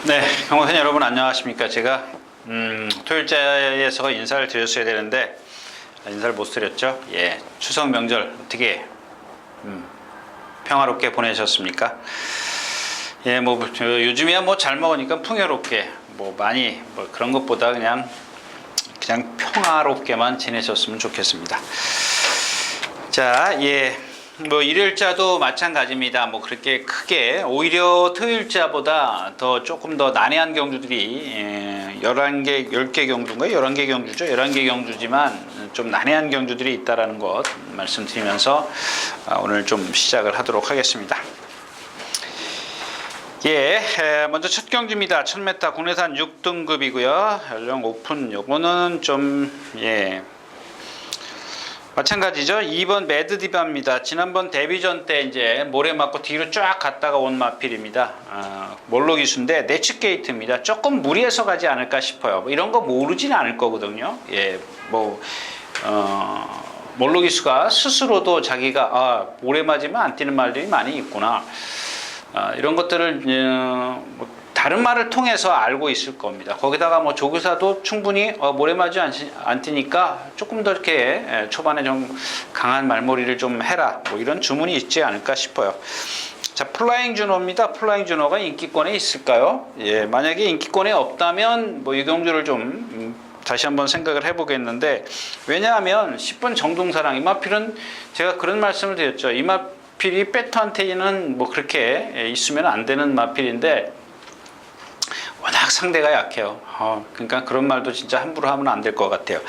네, 경호선 여러분 안녕하십니까. 제가 토요일자에서 인사를 드렸어야 되는데 인사를 못 드렸죠. 예, 추석 명절 어떻게 평화롭게 보내셨습니까? 예, 뭐 요즘이야 뭐 잘 먹으니까 풍요롭게 뭐 많이 뭐 그런 것보다 그냥 평화롭게만 지내셨으면 좋겠습니다. 자, 예. 뭐 일요일자도 마찬가지입니다. 뭐 그렇게 크게 오히려 토요일자보다 더 조금 더 난해한 경주들이 11개, 10개 경주인가요? 11개 경주죠. 11개 경주지만 좀 난해한 경주들이 있다라는 것 말씀드리면서 오늘 좀 시작을 하도록 하겠습니다. 예, 먼저 첫 경주입니다. 1000m 국내산 6등급이고요. 연령 오픈 요거는 좀 마찬가지죠. 2번 매드디바입니다. 지난번 데뷔전 때 이제 모래 맞고 뒤로 쫙 갔다가 온 마필입니다. 몰로기수인데 내측 게이트입니다. 조금 무리해서 가지 않을까 싶어요. 뭐 이런 거 모르진 않을 거거든요. 예, 몰로기수가 스스로도 자기가 모래 맞으면 안 뛰는 말들이 많이 있구나. 이런 것들을 다른 말을 통해서 알고 있을 겁니다. 거기다가 뭐 조교사도 충분히 모래 맞지 안 뛰니까 조금 더 이렇게 초반에 좀 강한 말머리를 좀 해라. 뭐 이런 주문이 있지 않을까 싶어요. 자, 플라잉 준호입니다. 플라잉 준호가 인기권에 있을까요? 예, 만약에 인기권에 없다면 뭐 이 경주를 좀 다시 한번 생각을 해보겠는데, 왜냐하면 10번 정동사랑 이마필은 제가 그런 말씀을 드렸죠. 이마필이 배터한테는 뭐 그렇게 있으면 안 되는 마필인데 워낙 상대가 약해요. 그러니까 그런 말도 진짜 함부로 하면 안 될 것 같아요.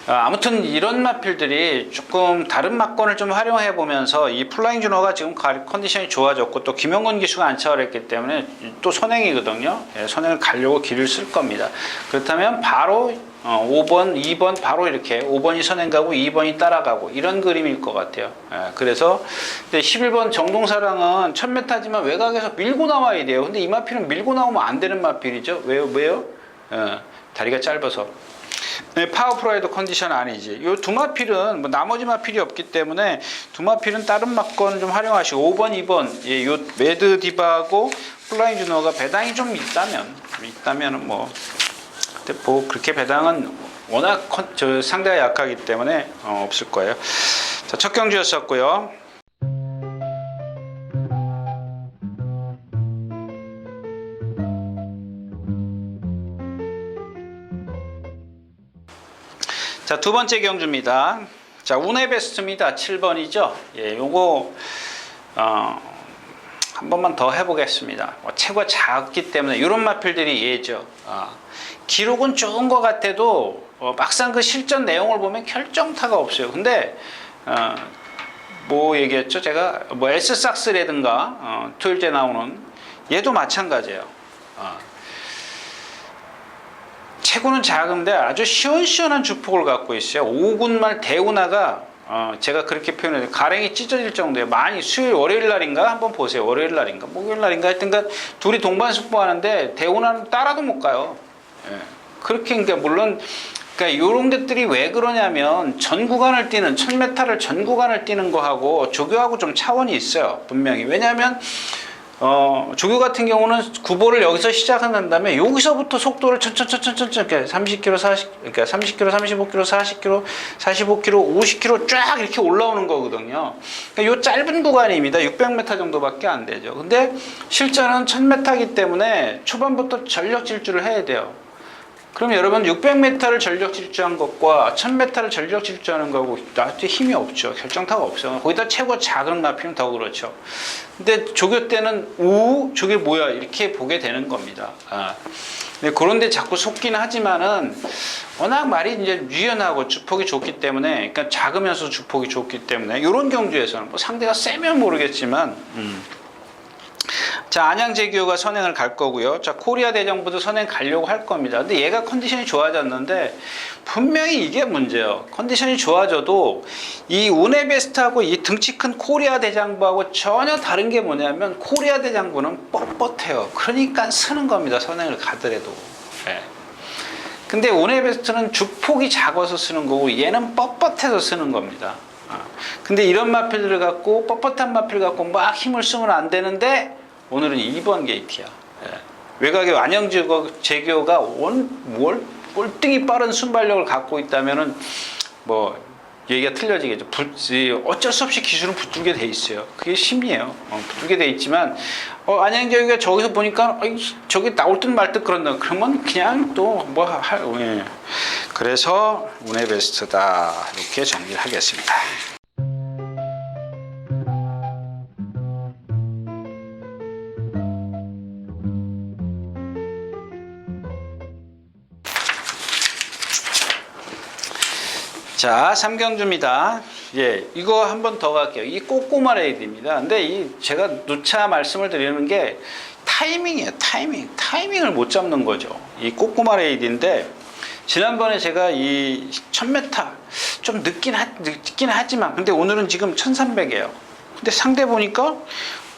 아무튼 이런 마필들이 조금 다른 막권을 좀 활용해 보면서 이 플라잉 준호가 지금 컨디션이 좋아졌고 또 김영건 기수가 안착을 했기 때문에 또 선행이거든요. 예, 선행을 가려고 길을 쓸 겁니다. 그렇다면 바로 5번, 2번 바로 이렇게 5번이 선행 가고 2번이 따라가고 이런 그림일 것 같아요. 예, 그래서 11번 정동사랑은 1000m지만 외곽에서 밀고 나와야 돼요. 근데 이 마필은 밀고 나오면 안 되는 마필이죠. 왜요? 다리가 짧아서. 네, 파워프라이드 컨디션 아니지. 이 두 마필은 뭐 나머지 마필이 없기 때문에 두 마필은 다른 막권 좀 활용하시고 5번, 2번 예, 요 매드 디바하고 플라잉 준호가 배당이 좀 있다면은 뭐 근데 뭐 그렇게 배당은 워낙 상대가 약하기 때문에 없을 거예요. 자, 첫 경주였었고요. 자, 두 번째 경주입니다. 자, 운의 베스트입니다. 7번이죠. 예, 요거 한 번만 더 해보겠습니다. 체구가 작기 때문에 이런 마필들이 예죠. 기록은 좋은 것 같아도 막상 그 실전 내용을 보면 결정타가 없어요. 근데 뭐 얘기했죠? 제가 뭐 S삭스라든가 토요일째 나오는 얘도 마찬가지예요. 체구는 작은데 아주 시원시원한 주폭을 갖고 있어요. 5군 말 대운하가 제가 그렇게 표현해요. 가랭이 찢어질 정도예요. 많이 수요일 월요일 날인가 한번 보세요. 월요일 날인가 목요일 날인가 하여튼간 둘이 동반 숙보하는데 대운하는 따라도 못 가요. 예. 그렇게 그러니까 물론 그러니까 이런 것들이 왜 그러냐면 전 구간을 뛰는 1000m를 전 구간을 뛰는 거하고 조교하고 좀 차원이 있어요. 분명히. 왜냐하면 조교 같은 경우는 구보를 여기서 시작한 다음에 여기서부터 속도를 천천히 이렇게 30km, 40, 그러니까 30km, 35km, 40km, 45km, 50km 쫙 이렇게 올라오는 거거든요. 그러니까 요 짧은 구간입니다. 600m 정도밖에 안 되죠. 근데 실전은 1000m이기 때문에 초반부터 전력 질주를 해야 돼요. 그럼 여러분 600m를 전력 질주한 것과 1000m를 전력 질주하는 거하고 나한테 힘이 없죠. 결정타가 없어요. 거기다 최고 작은 마필은 더 그렇죠. 근데 조교 때는 저게 뭐야 이렇게 보게 되는 겁니다. 근데 그런데 자꾸 속긴 하지만은 워낙 말이 이제 유연하고 주폭이 좋기 때문에, 그러니까 작으면서 주폭이 좋기 때문에 이런 경주에서는 뭐 상대가 세면 모르겠지만. 자, 안양제규가 선행을 갈 거고요. 자, 코리아 대장부도 선행 가려고 할 겁니다. 근데 얘가 컨디션이 좋아졌는데 분명히 이게 문제예요. 컨디션이 좋아져도 이 운의 베스트하고 이 등치 큰 코리아 대장부하고 전혀 다른 게 뭐냐면 코리아 대장부는 뻣뻣해요. 그러니까 쓰는 겁니다. 선행을 가더라도. 네. 근데 운의 베스트는 주폭이 작아서 쓰는 거고 얘는 뻣뻣해서 쓰는 겁니다. 근데 이런 마필들을 갖고 뻣뻣한 마필 갖고 막 힘을 쓰면 안 되는데 오늘은 2번 게이트야. 예. 외곽의 완형 제교가 꼴등이 빠른 순발력을 갖고 있다면은 뭐 얘기가 틀려지겠죠. 어쩔 수 없이 기술은 붙들게 돼 있어요. 그게 심리예요. 붙들게 돼 있지만 안양 제교가 저기서 보니까 저기 나올 듯 말 듯 그런다. 그러면 그냥 또 뭐 할. 예. 그래서 운의 베스트다 이렇게 정리를 하겠습니다. 자, 삼경주입니다. 예, 이거 한 번 더 갈게요. 이 꼬꼬마 레이드입니다. 근데 제가 누차 말씀을 드리는 게 타이밍이에요. 타이밍을 못 잡는 거죠. 이 꼬꼬마 레이드인데 지난번에 제가 이 1000m 좀 늦긴 하지만 근데 오늘은 지금 1300이에요. 근데 상대 보니까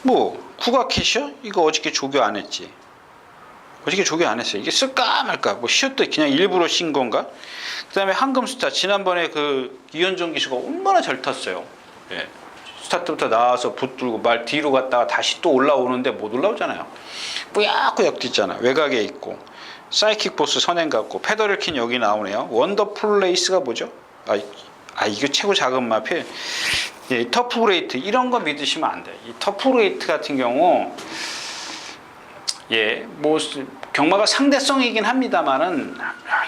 뭐 국악 캐셔? 이거 어저께 조교 안 했지. 어저께 조교 안 했어요. 이게 쓸까 말까 뭐 쉬었다 그냥 일부러 쉰 건가? 그 다음에 황금스타 지난번에 그 이현종 기수가 얼마나 잘 탔어요. 예. 스타트부터 나와서 붙들고 말 뒤로 갔다가 다시 또 올라오는데 못 올라오잖아요. 뿌약뿌약 뛰잖아. 외곽에 있고 사이킥 보스 선행 같고 페더럴킨 여기 나오네요. 원더풀 레이스가 뭐죠? 이거 최고 작은 마필. 예, 터프그레이트 이런 거 믿으시면 안 돼. 이 터프그레이트 같은 경우 예, 뭐 경마가 상대성이긴 합니다만은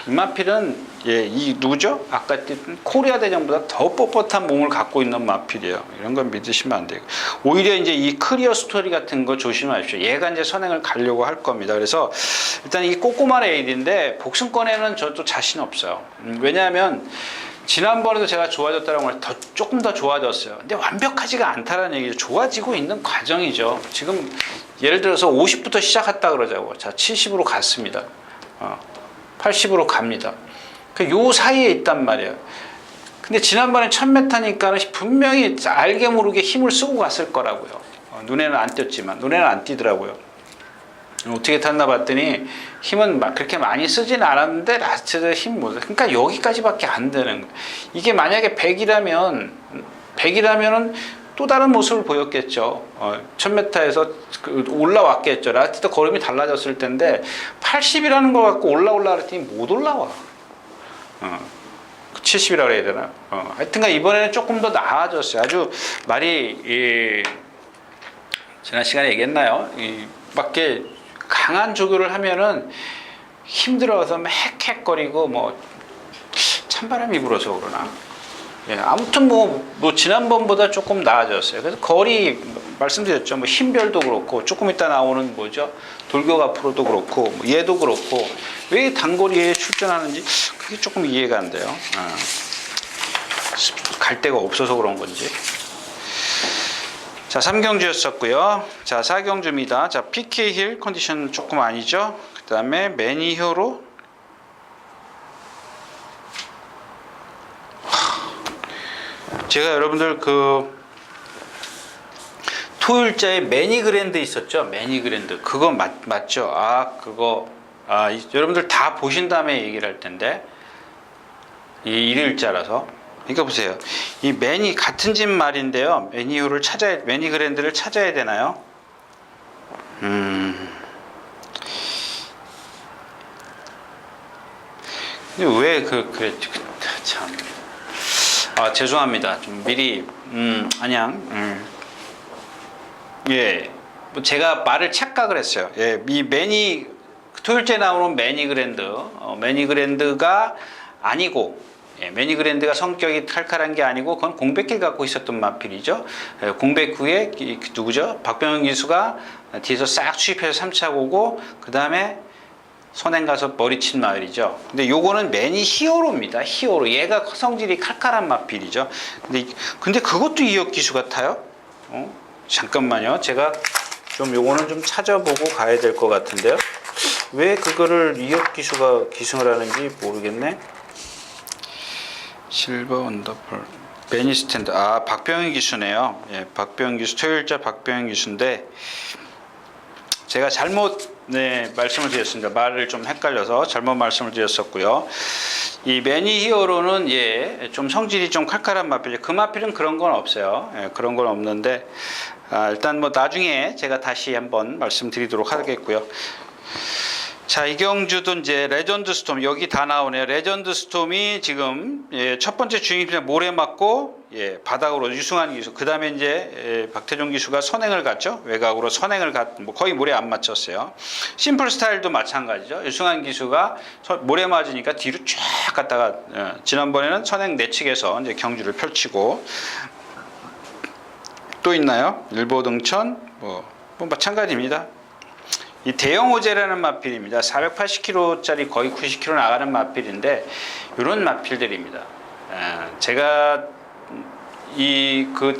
이 마필은 예, 이 누구죠? 아까 코리아 대전보다 더 뻣뻣한 몸을 갖고 있는 마필이에요. 이런 건 믿으시면 안 돼요. 오히려 이제 이 클리어 스토리 같은 거 조심하십시오. 얘가 이제 선행을 가려고 할 겁니다. 그래서 일단 이 꼬꼬마 레이드인데 복승권에는 저도 자신 없어요. 왜냐하면 지난번에도 제가 좋아졌다는 걸 조금 더 좋아졌어요. 근데 완벽하지가 않다는 얘기죠. 좋아지고 있는 과정이죠. 지금 예를 들어서 50부터 시작했다 그러자고. 자, 70으로 갔습니다. 80으로 갑니다. 요 사이에 있단 말이에요. 근데 지난번에 1000m니까 분명히 알게 모르게 힘을 쓰고 갔을 거라고요. 눈에는 안 띄었지만, 눈에는 안 띄더라고요. 어떻게 탔나 봤더니 힘은 막 그렇게 많이 쓰진 않았는데 라스트 힘 못. 그러니까 여기까지밖에 안 되는 거예요. 이게 만약에 100이라면은 또 다른 모습을 보였겠죠. 1000m에서 올라왔겠죠. 라스트 걸음이 달라졌을 텐데 80이라는 거 갖고 올라오려 했더니 못 올라와. 70이라고 해야 되나? 하여튼간 이번에는 조금 더 나아졌어요. 아주 말이 지난 시간에 얘기했나요? 밖에 강한 조교를 하면은 힘들어서 헥헥거리고 뭐 찬바람이 불어서 그러나 예, 아무튼 뭐 지난번보다 조금 나아졌어요. 그래서 거리 말씀드렸죠. 뭐 힘별도 그렇고 조금 이따 나오는 뭐죠 돌격 앞으로도 그렇고 뭐 얘도 그렇고 왜 단거리에 출전하는지 그게 조금 이해가 안 돼요. 갈 데가 없어서 그런 건지. 자, 3경주였었고요. 자, 4경주입니다. 자, PK 힐 컨디션 조금 아니죠. 그 다음에 매니히어로 제가 여러분들 그 토요일자에 매니그랜드 있었죠. 매니그랜드 그거 맞죠? 여러분들 다 보신 다음에 얘기를 할 텐데 이 일요일자라서 그러니까 보세요. 이 매니 같은 집 말인데요. 매니그랜드를 찾아야 되나요? 근데 왜 그랬지? 참. 죄송합니다. 좀 미리 예. 뭐 제가 말을 착각을 했어요. 예. 이 토요일째 나오는 매니그랜드가 아니고 예, 매니그랜드가 성격이 칼칼한 게 아니고 그건 공백기를 갖고 있었던 마필이죠. 예, 공백 후에 누구죠? 박병현 기수가 뒤에서 싹 수입해서 3차 오고 그 다음에 선행 가서 머리친 마을이죠. 근데 요거는 매니 히어로입니다. 히어로. 얘가 성질이 칼칼한 마필이죠. 근데 그것도 이혁 기수 같아요. 잠깐만요. 제가 좀 요거는 좀 찾아보고 가야 될 것 같은데요. 왜 그거를 이혁 기수가 기승을 하는지 모르겠네. 실버 원더풀 매니 스탠드 박병현 기수네요. 예, 박병현 기수 토요일자 박병현 기수인데 제가 잘못 말씀을 드렸습니다. 말을 좀 헷갈려서 잘못 말씀을 드렸었고요. 이 매니 히어로는 예, 좀 성질이 좀 칼칼한 마필이에요. 그 마필은 그런 건 없어요. 예, 그런 건 없는데 일단 뭐 나중에 제가 다시 한번 말씀드리도록 하겠고요. 자, 이경주도 이제 레전드 스톰 여기 다 나오네요. 레전드 스톰이 지금 첫 번째 주행입니다. 모래 맞고 바닥으로 유승환 기수. 그 다음에 이제 박태종 기수가 선행을 갔죠. 외곽으로 선행을 뭐 거의 모래 안 맞췄어요. 심플 스타일도 마찬가지죠. 유승환 기수가 모래 맞으니까 뒤로 쫙 갔다가 지난번에는 선행 내측에서 이제 경주를 펼치고 또 있나요? 일보등천 뭐 마찬가지입니다. 이 대형 호재라는 마필입니다. 480km짜리 거의 90km 나가는 마필인데 이런 마필들입니다. 제가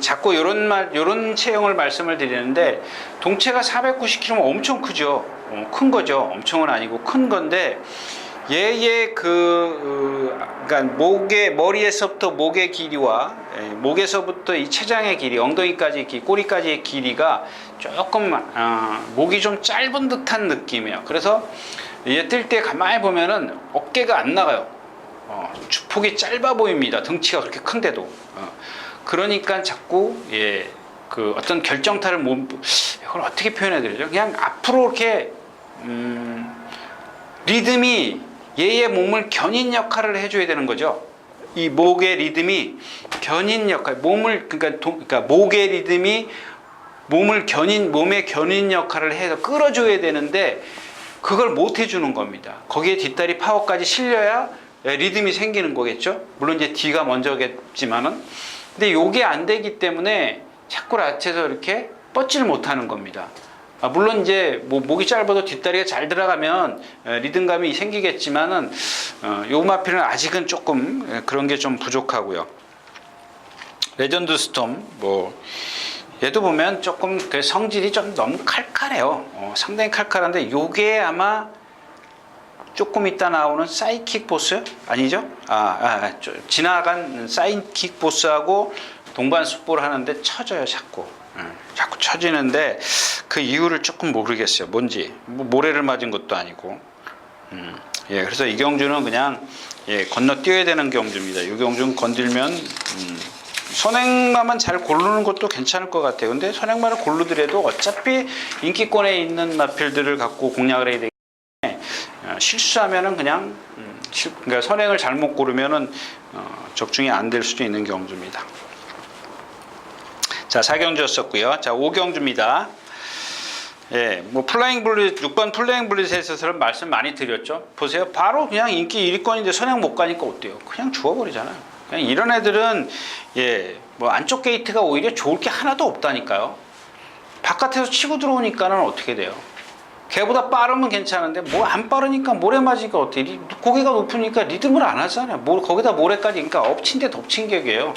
자꾸 요런 체형을 말씀을 드리는데 동체가 490km면 엄청 크죠. 큰 거죠. 엄청은 아니고 큰 건데 얘의 그러니까 머리에서부터 목의 길이와 목에서부터 이 체장의 길이, 엉덩이까지 꼬리까지의 길이가 조금 목이 좀 짧은 듯한 느낌이에요. 그래서 얘 뜰 때 가만히 보면은 어깨가 안 나가요. 주폭이 짧아 보입니다. 덩치가 그렇게 큰데도. 그러니까 자꾸 그 어떤 결정타를 이걸 어떻게 표현해 드리죠? 그냥 앞으로 이렇게 리듬이 얘의 몸을 견인 역할을 해줘야 되는 거죠. 이 목의 리듬이 견인 역할, 그러니까 목의 리듬이 몸의 견인 역할을 해서 끌어줘야 되는데 그걸 못 해주는 겁니다. 거기에 뒷다리 파워까지 실려야 리듬이 생기는 거겠죠. 물론 이제 뒤가 먼저겠지만은, 근데 요게 안 되기 때문에 자꾸 라체에서 이렇게 뻗지를 못하는 겁니다. 물론 이제 목이 짧아도 뒷다리가 잘 들어가면 리듬감이 생기겠지만은 요 마필은 아직은 조금 그런 게 좀 부족하고요. 레전드 스톰 얘도 보면 조금 그 성질이 좀 너무 칼칼해요. 상당히 칼칼한데 요게 아마 조금 이따 나오는 사이킥 보스 아니죠? 지나간 사이킥 보스하고 동반 숯불을 하는데 쳐져요. 자꾸 쳐지는데 그 이유를 조금 모르겠어요. 뭔지 모래를 맞은 것도 아니고. 그래서 이 경주는 그냥 건너뛰어야 되는 경주입니다. 이 경주는 건들면 선행마만 잘 고르는 것도 괜찮을 것 같아요. 근데 선행마를 고르더라도 어차피 인기권에 있는 마필들을 갖고 공략을 해야 되기 때문에 실수하면은 그러니까 선행을 잘못 고르면은 적중이 안 될 수도 있는 경주입니다. 자, 4경주였었고요. 자, 5경주입니다. 플라잉 블릿, 6번 플라잉 블릿에 있어서는 말씀 많이 드렸죠. 보세요. 바로 그냥 인기 1위권인데 선행 못 가니까 어때요? 그냥 죽어버리잖아요. 그냥 이런 애들은, 안쪽 게이트가 오히려 좋을 게 하나도 없다니까요. 바깥에서 치고 들어오니까는 어떻게 돼요? 걔보다 빠르면 괜찮은데, 안 빠르니까 모래 맞으니까 어때? 고개가 높으니까 리듬을 안 하잖아요. 거기다 모래까지, 그러니까 엎친 데 덮친 격이에요.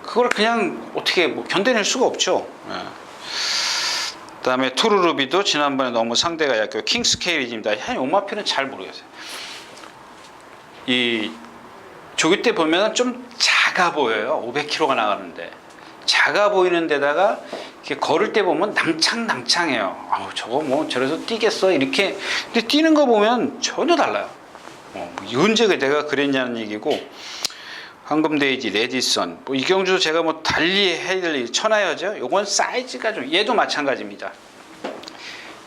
그걸 그냥 어떻게 견뎌낼 수가 없죠. 그 다음에 투르루비도 지난번에 너무 상대가 약해요. 킹스케일입니다. 오마필은 잘 모르겠어요. 이 조기 때 보면 좀 작아 보여요. 500km가 나가는데 작아 보이는 데다가 이렇게 걸을 때 보면 낭창낭창해요. 저거 저래서 뛰겠어 이렇게. 근데 뛰는 거 보면 전혀 달라요. 언제 내가 그랬냐는 얘기고. 황금데이지, 레디선, 이경주도 제가 달리 해야 될 천하여죠. 요건 사이즈가 얘도 마찬가지입니다.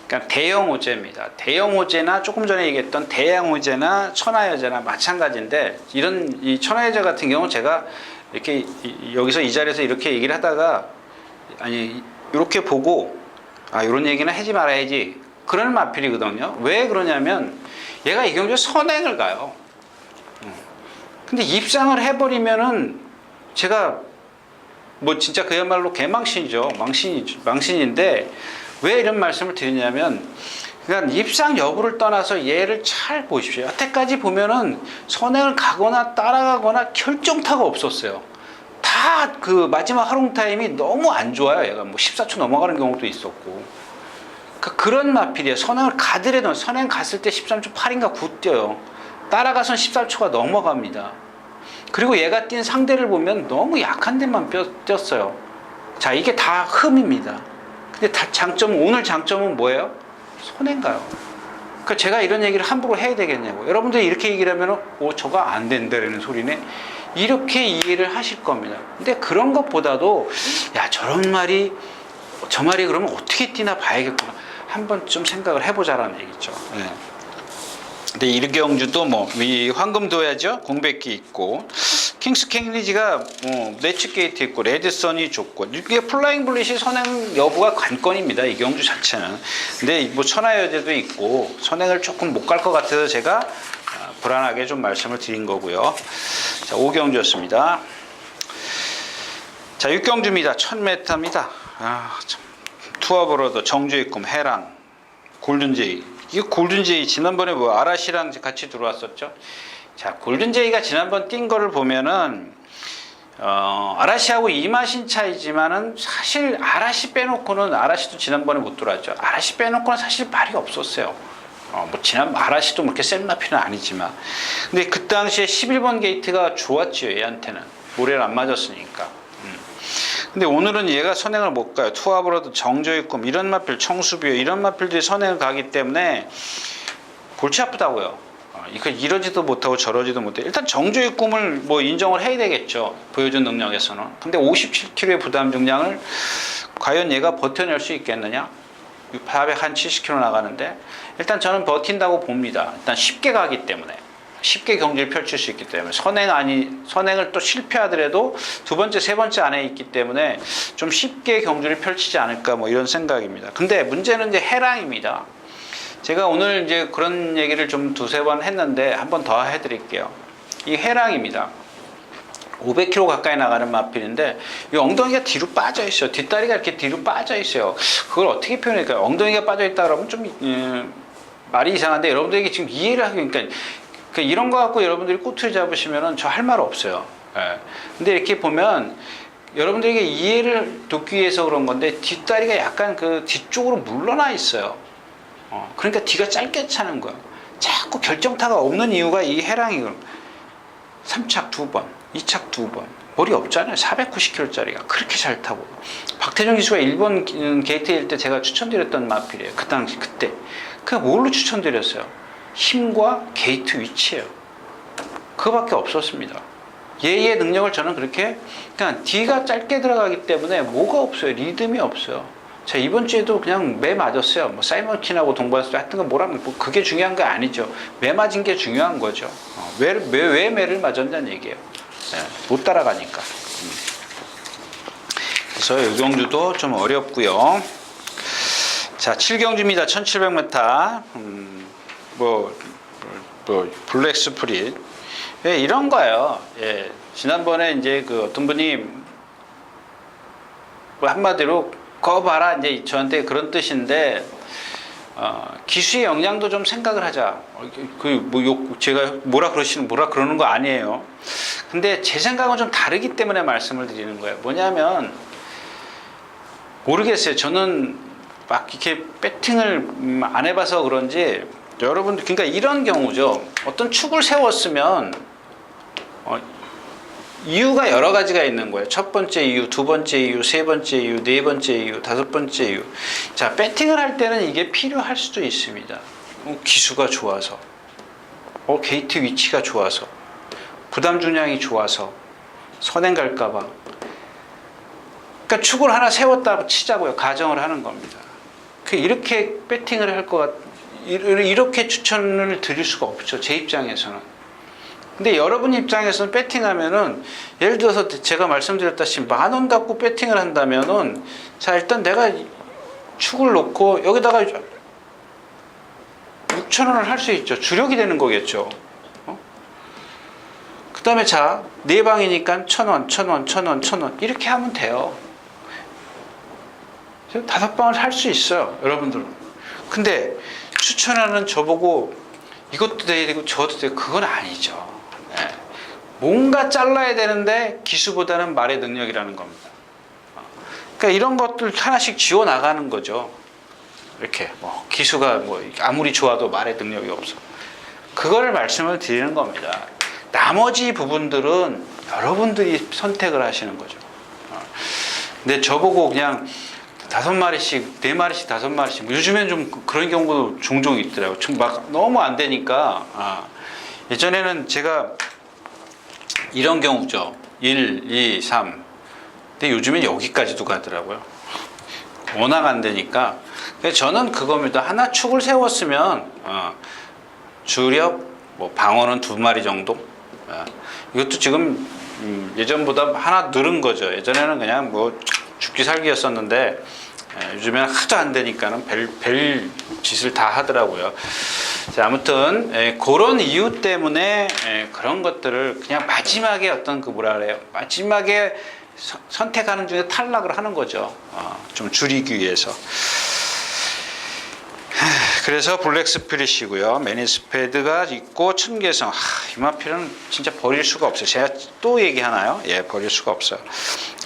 그러니까 대형 호재입니다. 대형 호재나 조금 전에 얘기했던 대형 호재나 천하여재나 마찬가지인데 이 천하여재 같은 경우 제가 이렇게 여기서 이 자리에서 이렇게 얘기를 하다가 이렇게 보고 이런 얘기는 하지 말아야지 그런 마필이거든요. 왜 그러냐면 얘가 이경주 선행을 가요. 근데 입상을 해버리면은 제가 진짜 그야말로 개망신이죠. 망신인데 왜 이런 말씀을 드리냐면 그러니까 입상 여부를 떠나서 얘를 잘 보십시오. 여태까지 보면은 선행을 가거나 따라가거나 결정타가 없었어요. 다 그 마지막 활용 타임이 너무 안 좋아요. 얘가 14초 넘어가는 경우도 있었고. 그런 마필이에요. 선행을 가더라도 선행 갔을 때 13초 8인가 9 뛰어요. 따라가선 14초가 넘어갑니다. 그리고 얘가 뛴 상대를 보면 너무 약한 데만 뛰었어요. 자, 이게 다 흠입니다. 근데 오늘 장점은 뭐예요? 선행가요. 그러니까 제가 이런 얘기를 함부로 해야 되겠냐고. 여러분들이 이렇게 얘기를 하면 저거 안 된다라는 소리네. 이렇게 이해를 하실 겁니다. 근데 그런 것보다도 저런 말이 저 말이 그러면 어떻게 뛰나 봐야겠구나. 한 번쯤 생각을 해보자라는 얘기죠. 예. 근데 이경주도 뭐 이 황금 둬야죠. 공백기 있고 킹스 캔리지가 네츠 게이트 있고 레드선이 좋고 이게 플라잉 블릿이 선행 여부가 관건입니다. 이경주 자체는. 근데 뭐 천하여대도 있고 선행을 조금 못 갈 것 같아서 제가 불안하게 좀 말씀을 드린 거고요. 자, 5경주였습니다. 자, 6경주입니다. 1000m입니다. 투어버러더, 정주의 꿈, 해랑, 골든제이. 이 골든제이 지난번에 뭐 아라시랑 같이 들어왔었죠. 자, 골든제이가 지난번 뛴 거를 보면은 아라시하고 이 맛인 차이지만은 사실 아라시 빼놓고는 아라시도 지난번에 못 들어왔죠. 아라시 빼놓고는 사실 말이 없었어요. 뭐 지난 아라시도 그렇게 센 마피는 아니지만, 근데 그 당시에 11번 게이트가 좋았죠. 얘한테는 모래를 안 맞았으니까. 근데 오늘은 얘가 선행을 못 가요. 투아브로드, 정조의 꿈, 이런 마필, 청수비오 이런 마필들이 선행을 가기 때문에 골치 아프다고요. 이거 이러지도 못하고 저러지도 못해. 일단 정조의 꿈을 뭐 인정을 해야 되겠죠. 보여준 능력에서는. 근데 57kg의 부담 중량을 과연 얘가 버텨낼 수 있겠느냐? 470kg 나가는데 일단 저는 버틴다고 봅니다. 일단 쉽게 가기 때문에. 쉽게 경기를 펼칠 수 있기 때문에 선행을 또 실패하더라도 두 번째, 세 번째 안에 있기 때문에 좀 쉽게 경주를 펼치지 않을까 뭐 이런 생각입니다. 근데 문제는 이제 해랑입니다. 제가 오늘 이제 그런 얘기를 좀 두세 번 했는데 한 번 더 해드릴게요. 이 해랑입니다. 500km 가까이 나가는 마필인데 이 엉덩이가 뒤로 빠져 있어요. 뒷다리가 이렇게 뒤로 빠져 있어요. 그걸 어떻게 표현할까요? 엉덩이가 빠져 있다 그러면 좀 말이 이상한데 여러분들에게 지금 이해를 하기 그러니까 이런 거 갖고 여러분들이 꼬투리 잡으시면은 저 할 말 없어요. 예. 근데 이렇게 보면 여러분들에게 이해를 돕기 위해서 그런 건데 뒷다리가 약간 그 뒤쪽으로 물러나 있어요. 그러니까 뒤가 짧게 차는 거예요. 자꾸 결정타가 없는 이유가 이 해랑이 3착 2번, 2착 2번. 머리 없잖아요. 490kg짜리가 그렇게 잘 타고. 박태종 기수가 1번 게이트일 때 제가 추천드렸던 마필이에요. 그 당시 그때. 그 뭘로 추천드렸어요? 힘과 게이트 위치예요. 그거밖에 없었습니다. 얘의 능력을 저는 그렇게 그냥 D가 짧게 들어가기 때문에 뭐가 없어요. 리듬이 없어요. 자, 이번 주에도 그냥 매 맞았어요. 뭐 사이먼 킨하고 동반했을 때 하여튼 뭐라면 뭐 그게 중요한 거 아니죠. 매 맞은 게 중요한 거죠. 왜 매를 맞았냐는 얘기예요. 네, 못 따라가니까. 그래서 요경주도 좀 어렵고요. 자, 7경주입니다. 1700m. 블랙 스프릿. 예, 이런 거예요. 예, 지난번에 이제 그 어떤 분이 뭐 한마디로 거 봐라 이제 저한테 그런 뜻인데 기수의 역량도 좀 생각을 하자. 제가 뭐라 그러는 거 아니에요. 근데 제 생각은 좀 다르기 때문에 말씀을 드리는 거예요. 뭐냐면 모르겠어요. 저는 막 이렇게 배팅을 안 해봐서 그런지 여러분들 그러니까 이런 경우죠. 어떤 축을 세웠으면 이유가 여러 가지가 있는 거예요. 첫 번째 이유, 두 번째 이유, 세 번째 이유, 네 번째 이유, 다섯 번째 이유. 자, 배팅을 할 때는 이게 필요할 수도 있습니다. 기수가 좋아서, 게이트 위치가 좋아서, 부담 중량이 좋아서, 선행 갈까봐. 그러니까 축을 하나 세웠다 치자고요. 가정을 하는 겁니다. 이렇게 배팅을 할 것 이렇게 추천을 드릴 수가 없죠. 제 입장에서는. 근데 여러분 입장에서는 배팅하면은 예를 들어서 제가 말씀드렸다시피 10,000원 갖고 배팅을 한다면은 자 일단 내가 축을 놓고 여기다가 6,000원을 할 수 있죠. 주력이 되는 거겠죠. 그 다음에 자 4방이니까 1,000원, 1,000원, 1,000원, 1,000원 이렇게 하면 돼요. 5방을 할 수 있어요. 여러분들은. 근데 추천하는 저보고 이것도 돼야 되고 저것도 되고 그건 아니죠. 네. 뭔가 잘라야 되는데 기수보다는 말의 능력이라는 겁니다. 그러니까 이런 것들 하나씩 지워 나가는 거죠. 이렇게 기수가 아무리 좋아도 말의 능력이 없어. 그거를 말씀을 드리는 겁니다. 나머지 부분들은 여러분들이 선택을 하시는 거죠. 근데 저보고 그냥 5마리씩, 4마리씩, 5마리씩. 요즘엔 좀 그런 경우도 종종 있더라고요. 막 너무 안 되니까. 예전에는 제가 이런 경우죠. 1, 2, 3. 근데 요즘엔 여기까지도 가더라고요. 워낙 안 되니까. 저는 그겁니다. 하나 축을 세웠으면 주력 뭐 방어는 2마리 정도. 이것도 지금 예전보다 하나 늘은 거죠. 예전에는 그냥 뭐 죽기 살기였었는데 요즘에는 하도 안 되니까는 별 짓을 다 하더라고요. 자, 아무튼 그런 이유 때문에 그런 것들을 그냥 마지막에 어떤 그 뭐라 그래요, 마지막에 선택하는 중에 탈락을 하는 거죠. 좀 줄이기 위해서. 그래서 블랙 스피릿이고요. 매니스패드가 있고 천개성. 이 마필은 진짜 버릴 수가 없어요. 제가 또 얘기하나요? 예, 버릴 수가 없어요.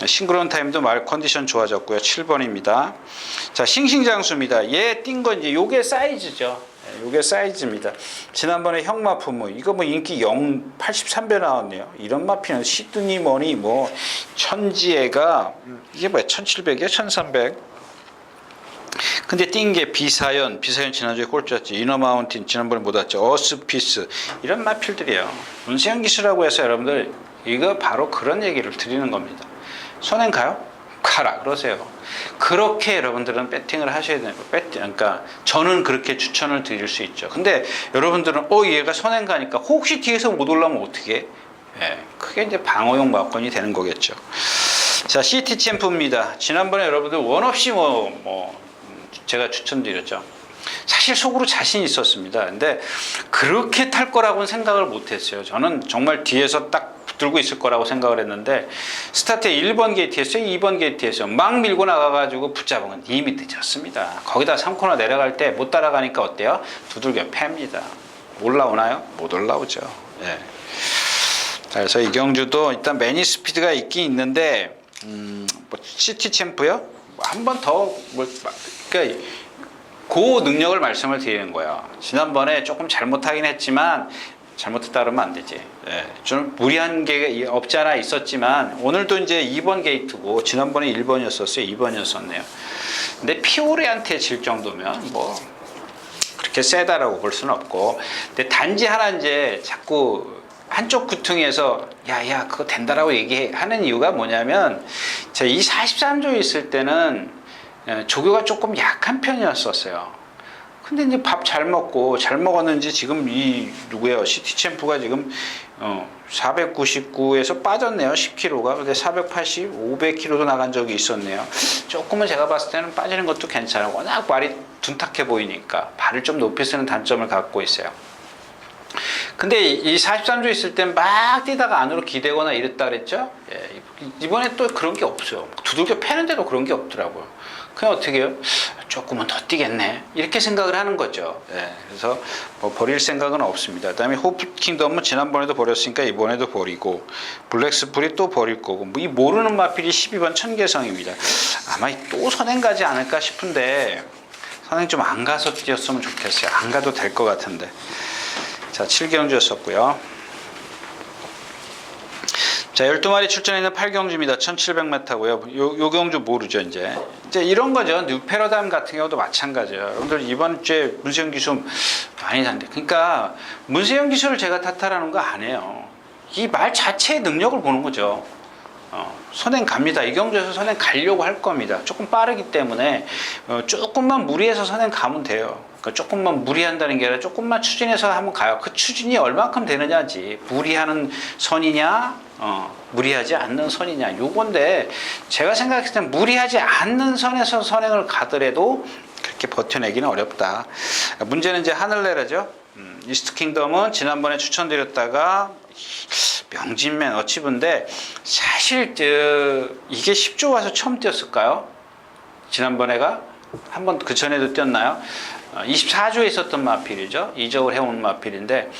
싱그러운 타임도 말 컨디션 좋아졌고요. 7번입니다. 자, 싱싱장수입니다. 얘 띈 건 이제 요게 사이즈죠. 요게 사이즈입니다. 지난번에 형마품 이거 뭐 인기 83배 나왔네요. 이런 마피는 시드니 머니 뭐 천지애가 이게 뭐야, 1700이야 1300. 근데 띈 게 비사연 지난주에 꼴찌였지. 이너마운틴 지난번에 못 왔죠. 어스피스 이런 마필들이에요. 문세영 기술이라고 해서 여러분들 이거 바로 그런 얘기를 드리는 겁니다. 손행 가요? 가라 그러세요. 그렇게 여러분들은 배팅을 하셔야 되는 거예요. 그러니까 저는 그렇게 추천을 드릴 수 있죠. 근데 여러분들은 얘가 선행 가니까 혹시 뒤에서 못 올라오면 어떻게? 예, 그게 이제 방어용 마건이 되는 거겠죠. 자, 시티 챔프입니다. 지난번에 여러분들 원 없이 제가 추천드렸죠. 사실 속으로 자신 있었습니다. 근데 그렇게 탈 거라고는 생각을 못 했어요. 저는 정말 뒤에서 딱 붙들고 있을 거라고 생각을 했는데 스타트에 1번 게이트였어요. 2번 게이트였어요. 막 밀고 나가가지고 붙잡은 건 이미 늦었습니다. 거기다 3코너 내려갈 때 못 따라가니까 어때요? 두들겨 팹니다. 올라오나요? 못 올라오죠. 예. 그래서 이경주도 일단 매니 스피드가 있긴 있는데 시티 챔프요? 한 번 더 그러니까 그 능력을 말씀을 드리는 거예요. 지난번에 조금 잘못하긴 했지만 잘못했다 그러면 안 되지. 예, 좀 무리한 게 없지 않아 있었지만 오늘도 이제 2번 게이트고 지난번에 1번이었었어요. 2번이었었네요. 근데 피오레한테 질 정도면 뭐 그렇게 세다라고 볼 수는 없고, 근데 단지 하나 이제 자꾸 한쪽 구퉁에서 야야 그거 된다라고 얘기하는 이유가 뭐냐면 제가 이 43조 있을 때는 조교가 조금 약한 편이었었어요. 근데 이제 밥 잘 먹고 잘 먹었는지 지금 이 누구예요? 시티 챔프가 지금 499에서 빠졌네요. 10kg가. 근데 480, 500kg도 나간 적이 있었네요. 조금은 제가 봤을 때는 빠지는 것도 괜찮아요. 워낙 발이 둔탁해 보이니까 발을 좀 높이 쓰는 단점을 갖고 있어요. 근데 이 43조 있을 땐 막 뛰다가 안으로 기대거나 이랬다 그랬죠? 예, 이번에 또 그런 게 없어요. 두들겨 패는데도 그런 게 없더라고요. 그냥 어떻게 해요? 조금은 더 뛰겠네. 이렇게 생각을 하는 거죠. 예, 그래서 뭐 버릴 생각은 없습니다. 그 다음에 호프 킹덤은 지난번에도 버렸으니까 이번에도 버리고, 블랙스프리 또 버릴 거고, 이 모르는 마필이 12번 천개성입니다. 아마 또 선행 가지 않을까 싶은데, 선행 좀 안 가서 뛰었으면 좋겠어요. 안 가도 될 것 같은데. 자, 7경주였었고요. 자, 12마리 출전있는 8경주입니다. 1700m고요. 요 경주 모르죠, 이제 이런 거죠. 뉴 패러다임 같은 경우도 마찬가지예요. 여러분들 이번 주에 문세영 기술 많이 산대. 그러니까 문세영 기술을 제가 탓하라는 거 아니에요. 이 말 자체의 능력을 보는 거죠. 선행 갑니다. 이 경주에서 선행 가려고 할 겁니다. 조금 빠르기 때문에 조금만 무리해서 선행 가면 돼요. 그러니까 조금만 무리한다는 게 아니라 조금만 추진해서 한번 가요. 그 추진이 얼마큼 되느냐지. 무리하는 선이냐, 무리하지 않는 선이냐, 요건데 제가 생각했을 때 무리하지 않는 선에서 선행을 가더라도 그렇게 버텨내기는 어렵다. 문제는 이제 하늘나라죠. 이스트 킹덤은 지난번에 추천드렸다가 명진맨 어치브인데 사실 이게 10조 와서 처음 뛰었을까요? 지난번에가 한번 그 전에도 뛰었나요? 24조에 있었던 마필이죠. 이적을 해온 마필인데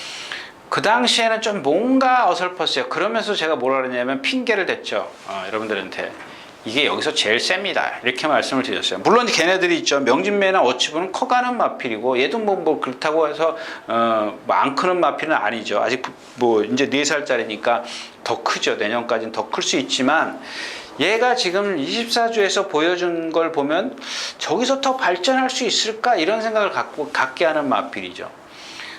그 당시에는 좀 뭔가 어설펐어요. 그러면서 제가 뭐라 그러냐면 핑계를 댔죠. 여러분들한테 이게 여기서 제일 셉니다. 이렇게 말씀을 드렸어요. 물론 걔네들이 있죠. 명진매나 어치브는 커가는 마필이고 얘도 뭐 그렇다고 해서 안 크는 마필은 아니죠. 아직 뭐 이제 4살짜리니까 더 크죠. 내년까지는 더 클 수 있지만 얘가 지금 24조에서 보여준 걸 보면 저기서 더 발전할 수 있을까 이런 생각을 갖게 하는 마필이죠.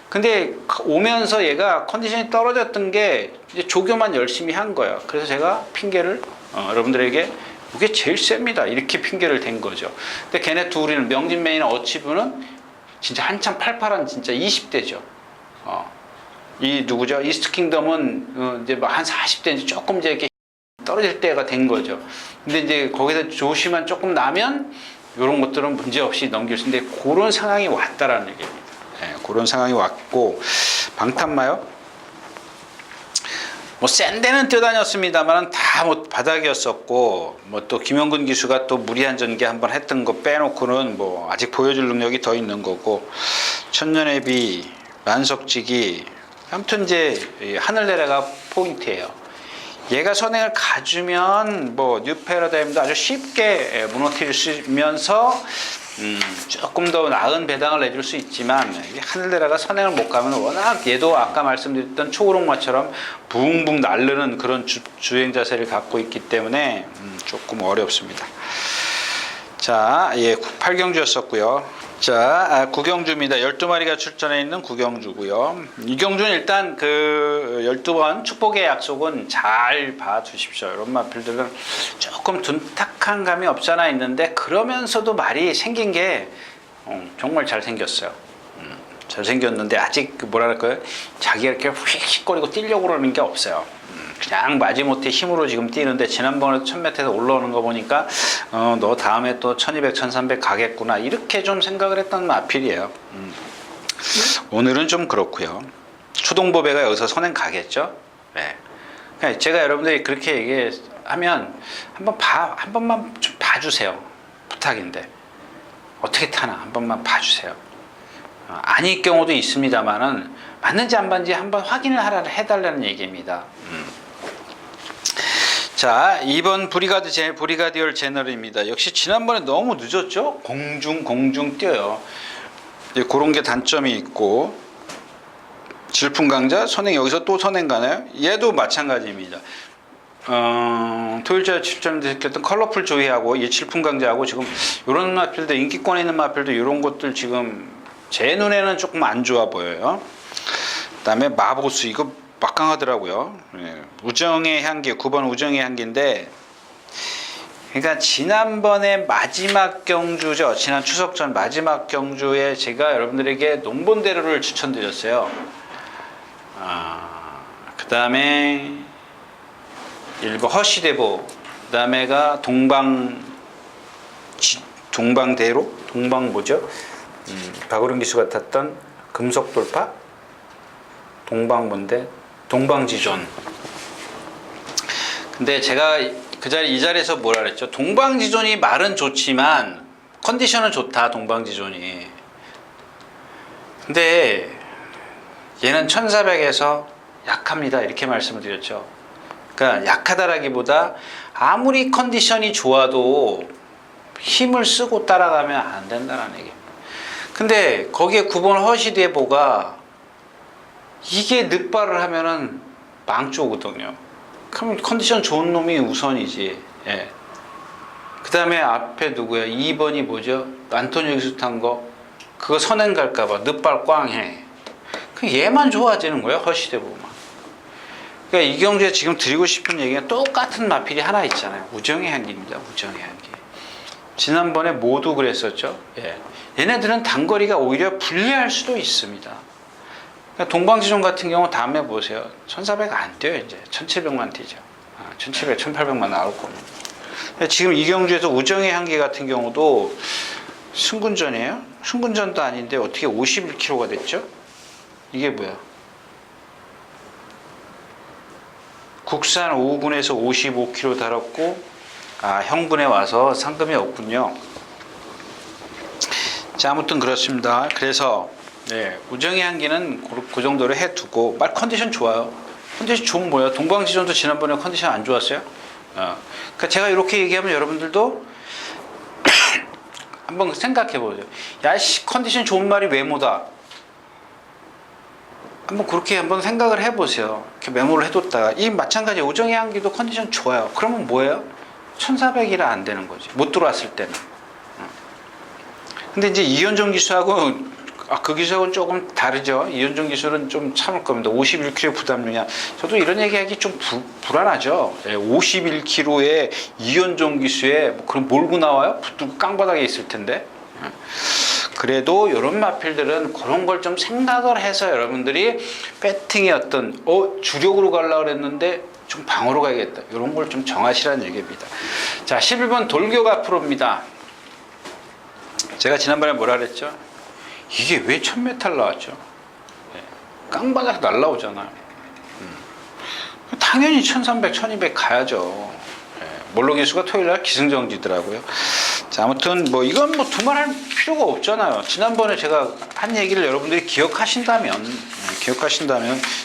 근데 오면서 얘가 컨디션이 떨어졌던 게 이제 조교만 열심히 한 거예요. 그래서 제가 핑계를 여러분들에게 이게 제일 셉니다. 이렇게 핑계를 댄 거죠. 근데 걔네 둘이는 명진맨이나 어치브는 진짜 한참 팔팔한 진짜 20대죠. 이 누구죠? 이스트 킹덤은 이제 한 40대 이제 조금 이제 이렇게 떨어질 때가 된 거죠. 근데 이제 거기서 조심만 조금 나면 이런 것들은 문제 없이 넘길 수 있는데 그런 상황이 왔다라는 얘기입니다. 네, 그런 상황이 왔고 방탄마요? 뭐 센 데는 뛰어다녔습니다만 다 뭐 바닥이었었고 뭐 또 김영근 기수가 또 무리한 전개 한번 했던 거 빼놓고는 뭐 아직 보여줄 능력이 더 있는 거고 천년의 비, 만석지기 아무튼 이제 하늘내라가 포인트예요. 얘가 선행을 가주면 뭐 뉴 패러다임도 아주 쉽게 무너뜨리면서 조금 더 나은 배당을 내줄 수 있지만 하늘나라가 선행을 못 가면 워낙 얘도 아까 말씀드렸던 초록마처럼 붕붕 날르는 그런 주행 자세를 갖고 있기 때문에 조금 어렵습니다. 자, 예, 8경주였었고요. 자, 9경주입니다. 12마리가 출전해 있는 9경주고요. 이 경주는 일단 그 12번 축복의 약속은 잘 봐주십시오. 이런 마필들은 조금 둔탁한 감이 없잖아 있는데 그러면서도 말이 생긴 게 정말 잘생겼어요. 잘생겼는데 아직 뭐랄까요? 자기가 이렇게 휙휙거리고 뛰려고 그러는 게 없어요. 그냥 마지못해 힘으로 지금 뛰는데 지난번에 1000m에서 올라오는 거 보니까 너 다음에 또 1200, 1300 가겠구나 이렇게 좀 생각을 했던 마필이에요. 오늘은 좀 그렇고요. 초동보배가 여기서 선행 가겠죠. 네. 그러니까 제가 여러분들이 그렇게 얘기하면 한 번만 좀 봐주세요. 부탁인데 어떻게 타나 한 번만 봐주세요. 아닐 경우도 있습니다만은 맞는지 안 맞는지 한번 확인을 해달라는 얘기입니다. 자, 2번 브리가디얼 제너럴입니다. 역시 지난번에 너무 늦었죠? 공중 뛰어요. 그런 게 단점이 있고 질풍강자 선행 여기서 또 선행 가나요? 얘도 마찬가지입니다. 토요일자 출전했던 컬러풀 조이하고 이 질풍강자하고 지금 이런 마필들 인기권에 있는 마필들 이런 것들 지금 제 눈에는 조금 안 좋아 보여요. 그 다음에 마보스 이거 막강하더라고요. 예. 우정의 향기 9번 우정의 향기인데 그러니까 지난번에 마지막 경주죠. 지난 추석 전 마지막 경주에 제가 여러분들에게 농본대로를 추천드렸어요. 그 다음에 1번 허시대보 그 다음에가 동방대로 동방 뭐죠? 박우른 기수가 탔던 금속돌파 동방뭔데 동방지존. 근데 제가 이 자리에서 뭐라 그랬죠? 동방지존이 말은 좋지만 컨디션은 좋다. 동방지존이. 근데 얘는 1400에서 약합니다. 이렇게 말씀을 드렸죠. 그러니까 약하다라기보다 아무리 컨디션이 좋아도 힘을 쓰고 따라가면 안 된다는 얘기입니다. 근데 거기에 9번 허시대보가 이게 늦발을 하면은 망조거든요. 그럼 컨디션 좋은 놈이 우선이지. 예. 그 다음에 앞에 누구야? 2번이 뭐죠? 안토니오 기수 탄 거. 그거 선행 갈까봐 늦발 꽝 해. 그 얘만 좋아지는 거예요. 허시대보만. 그러니까 이 경주에 지금 드리고 싶은 얘기가 똑같은 마필이 하나 있잖아요. 우정의 향기입니다. 우정의 향기. 지난번에 모두 그랬었죠. 예. 얘네들은 단거리가 오히려 불리할 수도 있습니다. 그러니까 동방지존 같은 경우 다음에 보세요. 1400 안 뛰어요. 이제 1700만 뛰죠. 1700, 1800만 나올 겁니다. 지금 이 경주에서 우정의 향기 같은 경우도 승군전이에요? 승군전도 아닌데 어떻게 51km가 됐죠? 이게 뭐야? 국산 5군에서 55km 달았고 형분에 와서 상금이 없군요. 자, 아무튼 그렇습니다. 그래서 네, 우정의 향기는 그 정도로 해두고 말 컨디션 좋아요. 컨디션 좋은 뭐야? 동방지존도 지난번에 컨디션 안 좋았어요? 그러니까 제가 이렇게 얘기하면 여러분들도 한번 생각해 보세요. 야씨 컨디션 좋은 말이 외모다. 한번 그렇게 한번 생각을 해보세요. 이렇게 메모를 해뒀다가 이 마찬가지 우정의 향기도 컨디션 좋아요. 그러면 뭐예요? 1400이라 안 되는 거지. 못 들어왔을 때는. 근데 이제 이현종 기수하고 그 기술하고는 조금 다르죠. 이현종 기술은 좀 참을 겁니다. 51kg 부담중량. 저도 이런 얘기하기 좀 불안하죠. 51kg의 이현종 기수에 그럼 몰고 나와요? 붙들고 깡바닥에 있을 텐데. 그래도 이런 마필들은 그런 걸 좀 생각을 해서 여러분들이 배팅의 어떤 주력으로 가려고 그랬는데 좀 방어로 가야겠다. 이런 걸 좀 정하시라는 얘기입니다. 자, 11번 돌격 앞으로입니다. 제가 지난번에 뭐라 그랬죠? 이게 왜 1000m 나왔죠? 깡바닥 날라오잖아요. 당연히 1300, 1200 가야죠. 몰로기수가 토요일날 기승정지더라고요. 자, 아무튼 뭐 이건 뭐 두말할 필요가 없잖아요. 지난번에 제가 한 얘기를 여러분들이 기억하신다면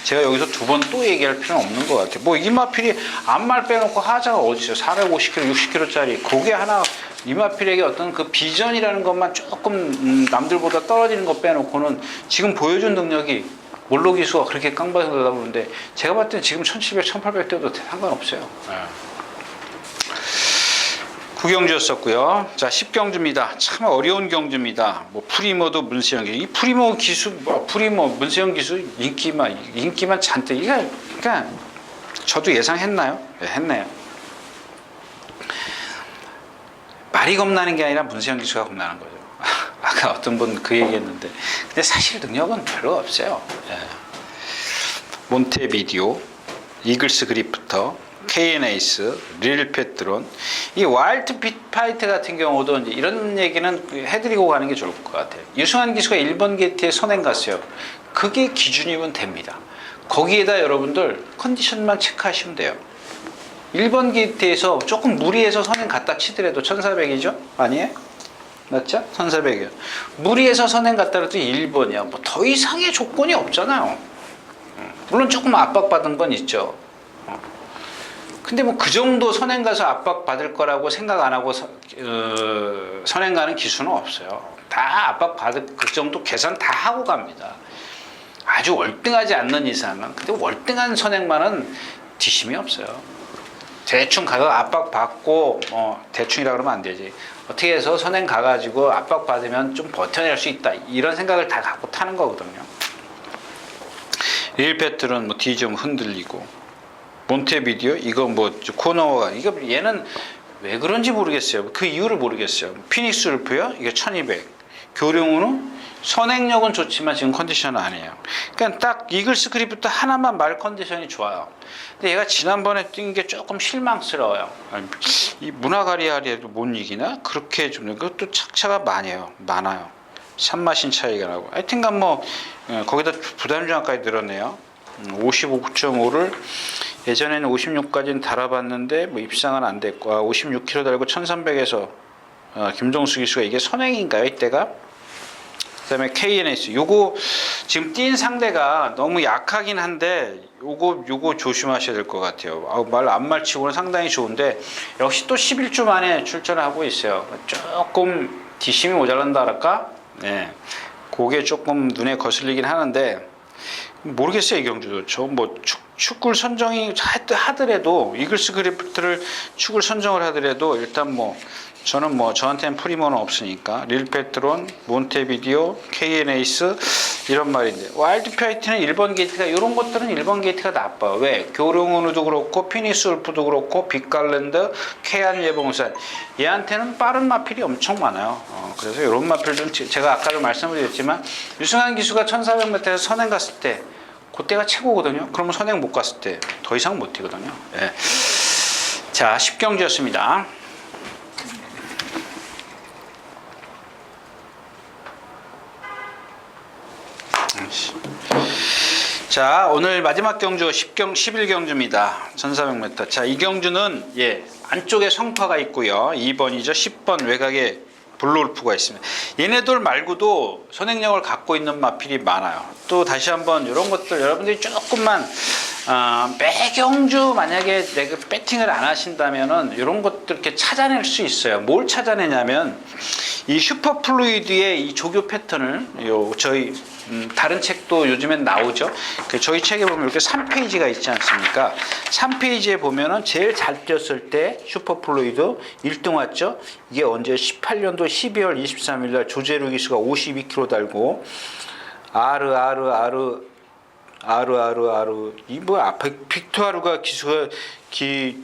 제가 여기서 두 번 또 얘기할 필요는 없는 것 같아요. 뭐 이마필이 앞말 빼놓고 하자가 어디 있어요? 450kg, 60kg짜리 그게 하나 이마필에게 어떤 그 비전이라는 것만 조금 남들보다 떨어지는 거 빼놓고는 지금 보여준 능력이 몰로기수가 그렇게 깡바닥 날라오는데 제가 봤을 때는 지금 1700, 1800 때도 상관없어요. 구경주였었고요. 자, 10경주입니다. 참 어려운 경주입니다. 뭐 프리모도 문세영 기수, 이 프리모 기수, 프리모 문세영 기수 인기만 잔뜩. 그러니까 저도 예상했나요? 네, 했네요. 말이 겁나는 게 아니라 문세영 기수가 겁나는 거죠. 아까 어떤 분 그 얘기했는데, 근데 사실 능력은 별로 없어요. 네. 몬테비디오, 이글스 그리프터, KN에이스, 릴페트론, 이 와일드 파이트 같은 경우도 이제 이런 얘기는 해드리고 가는 게 좋을 것 같아요. 유승환 기수가 1번 게이트에 선행 갔어요. 그게 기준이면 됩니다. 거기에다 여러분들 컨디션만 체크하시면 돼요. 1번 게이트에서 조금 무리해서 선행 갔다 치더라도 1400이죠? 아니에요? 맞죠? 1400이요. 무리해서 선행 갔다 해도 1번이야. 뭐 더 이상의 조건이 없잖아요. 물론 조금 압박받은 건 있죠. 근데 뭐 그 정도 선행 가서 압박 받을 거라고 생각 안 하고 선행 가는 기수는 없어요. 다 압박 받을 그 정도 계산 다 하고 갑니다. 아주 월등하지 않는 이상은. 근데 월등한 선행만은 뒷심이 없어요. 대충 가서 압박 받고 대충이라 그러면 안 되지. 어떻게 해서 선행 가가지고 압박 받으면 좀 버텨낼 수 있다. 이런 생각을 다 갖고 타는 거거든요. 릴패트는 뭐 D 좀 흔들리고. 몬테비디오 이거 뭐 코너가 이거 얘는 왜 그런지 모르겠어요. 그 이유를 모르겠어요. 피닉스 울프요 이게 1200. 교룡우는 선행력은 좋지만 지금 컨디션은 아니에요. 그러니까 딱 이글 스크립트 하나만 말 컨디션이 좋아요. 근데 얘가 지난번에 뛴 게 조금 실망스러워요. 이 문화가리아리에도 못 이기나? 그렇게 좀 그것도 착차가 많아요. 샷마신 차이가 나고. 하여튼간 뭐 거기다 부담중량까지 늘었네요. 55.5를 예전에는 56까지는 달아봤는데 뭐 입상은 안 됐고 56kg 달고 1300에서 김종수 기수가 이게 선행인가요 이때가? 그 다음에 KNS 요거 지금 뛴 상대가 너무 약하긴 한데 요거 조심하셔야 될 것 같아요. 말 앞말치고는 상당히 좋은데 역시 또 11주 만에 출전을 하고 있어요. 조금 뒷심이 모자란다 할까? 네, 그게 조금 눈에 거슬리긴 하는데 모르겠어요. 이 경주도 저 뭐 축구를 선정이 하더라도 이글스 그리프트를 축구를 선정을 하더라도 일단 뭐 저는 뭐 저한테는 프리모는 없으니까 릴페트론, 몬테비디오, KN에이스 이런 말인데 와일드 파이트는 1번 게이트가 이런 것들은 1번 게이트가 나빠요. 왜? 교룡은우도 그렇고 피니스 울프도 그렇고 빅갈랜드, 케안 예봉산 얘한테는 빠른 마필이 엄청 많아요. 그래서 이런 마필들은 제가 아까도 말씀을 드렸지만 유승환 기수가 1400m에서 선행 갔을 때 그때가 최고거든요. 그러면 선행 못 갔을 때 더 이상 못 뛰거든요. 네. 자, 10경주였습니다. 자, 오늘 마지막 경주 11경주입니다. 1400m. 자, 이 경주는 안쪽에 성파가 있고요. 2번이죠. 10번 외곽에 블루울프가 있습니다. 얘네들 말고도 선행력을 갖고 있는 마필이 많아요. 또 다시 한번 이런 것들 여러분들이 조금만 매 경주 만약에 내가 배팅을 안 하신다면은 이런 것들 이렇게 찾아낼 수 있어요. 뭘 찾아내냐면 이 슈퍼플루이드의 이 조교 패턴을 저희 다른 책도 또 요즘엔 나오죠. 저희 책에 보면 이렇게 3페이지가 있지 않습니까? 3페이지에 보면은 제일 잘 뛰었을 때 슈퍼플루이드 1등 왔죠. 이게 언제 18년도 12월 23일 날 조제루 기수가 52km 달고 이 뭐야 빅토아루가 기수가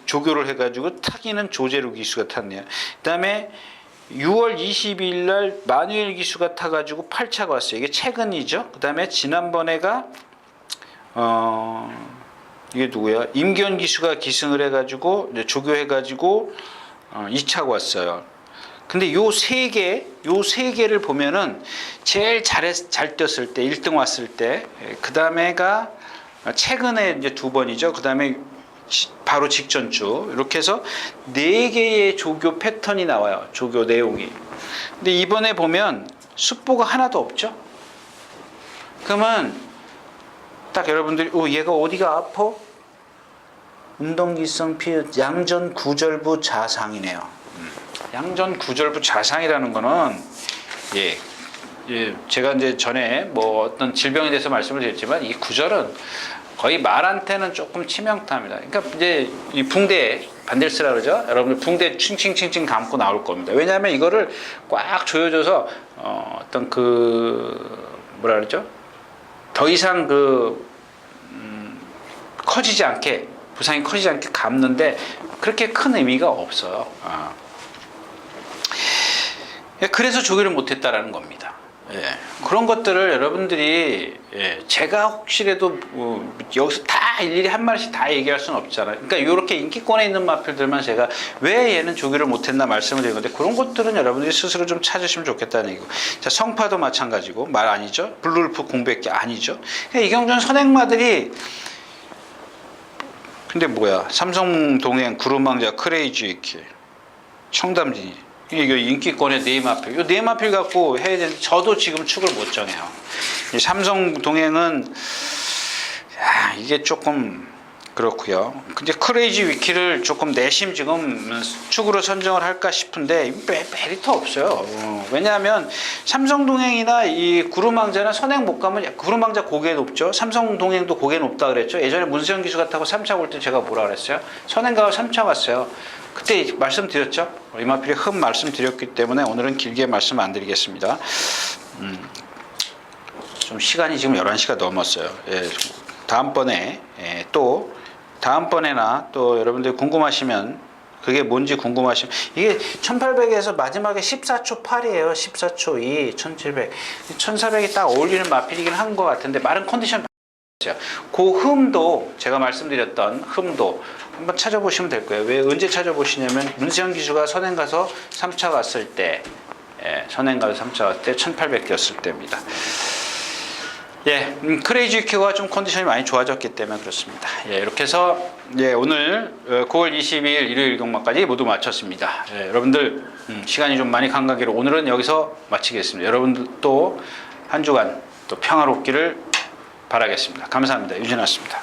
조교를 해가지고 타기는 조제루 기수가 탔네요. 그다음에 6월 22일 날 마누엘 기수가 타가지고 8차가 왔어요. 이게 최근이죠. 그다음에 지난번에가 이게 누구야? 임기현 기수가 기승을 해가지고 이제 조교해가지고 2차가 왔어요. 근데 요 세 개를 보면은 제일 잘 뛰었을 때 1등 왔을 때, 그 다음에가 최근에 이제 2번이죠. 그 다음에 바로 직전주 이렇게 해서 4개의 조교 패턴이 나와요. 조교 내용이. 근데 이번에 보면 숙보가 하나도 없죠. 그러면 딱 여러분들이 얘가 어디가 아파? 운동기성 피해 양전 구절부 자상이네요. 양전 구절부 자상이라는 거는 제가 이제 전에 뭐 어떤 질병에 대해서 말씀을 드렸지만 이 구절은 거의 말한테는 조금 치명타입니다. 그러니까 이제 이 붕대 반델스라 그러죠. 여러분들 붕대 칭칭칭칭 감고 나올 겁니다. 왜냐하면 이거를 꽉 조여줘서 어떤 뭐라 그러죠? 더 이상 커지지 않게 부상이 커지지 않게 감는데 그렇게 큰 의미가 없어요. 그래서 조기를 못했다라는 겁니다. 그런 것들을 여러분들이 제가 혹시라도 여기서 다 일일이 한 마디씩 다 얘기할 수는 없잖아요. 그러니까 이렇게 인기권에 있는 마필들만 제가 왜 얘는 조기를 못했나 말씀을 드린 건데 그런 것들은 여러분들이 스스로 좀 찾으시면 좋겠다는 얘기고. 자, 성파도 마찬가지고 말 아니죠. 블루울프 공백기 아니죠. 이경준 선행마들이 근데 뭐야 삼성동행 구름왕자 크레이지 위키 청담진이 이게 인기권의 네임마필. 이 네임마필 갖고 해야 되는데 저도 지금 축을 못 정해요. 이 삼성 동행은 이게 조금 그렇고요. 근데 크레이지 위키를 조금 내심 지금 축으로 선정을 할까 싶은데 메리트 없어요. 왜냐하면 삼성 동행이나 이 구름왕자는 선행 못 가면 구름왕자 고개 높죠. 삼성 동행도 고개 높다 그랬죠. 예전에 문세영 기수가 타고 3차 올 때 제가 뭐라 그랬어요? 선행 가고 3차 갔어요. 그때 말씀드렸죠. 이마필이 말씀드렸기 때문에 오늘은 길게 말씀 안 드리겠습니다. 좀 시간이 지금 11시가 넘었어요. 다음번에 다음번에나 또 여러분들이 궁금하시면 그게 뭔지 궁금하시면 이게 1800에서 마지막에 14초 8이에요. 14초 2, 1700. 1400이 딱 어울리는 마필이긴 한 것 같은데 마른 컨디션 그 흠도 제가 말씀드렸던 흠도 한번 찾아보시면 될 거예요. 왜 언제 찾아보시냐면 문세영 기수가 선행 가서 3차 갔을 때 선행 가서 3차 갔을 때 1800 뛰었을 때입니다. 크레이지 위키가 좀 컨디션이 많이 좋아졌기 때문에 그렇습니다. 이렇게 해서 오늘 9월 22일 일요일 경마까지 모두 마쳤습니다. 여러분들 시간이 좀 많이 감각이로 오늘은 여기서 마치겠습니다. 여러분들 또 한 주간 또 평화롭기를 바라겠습니다. 감사합니다. 유진았습니다.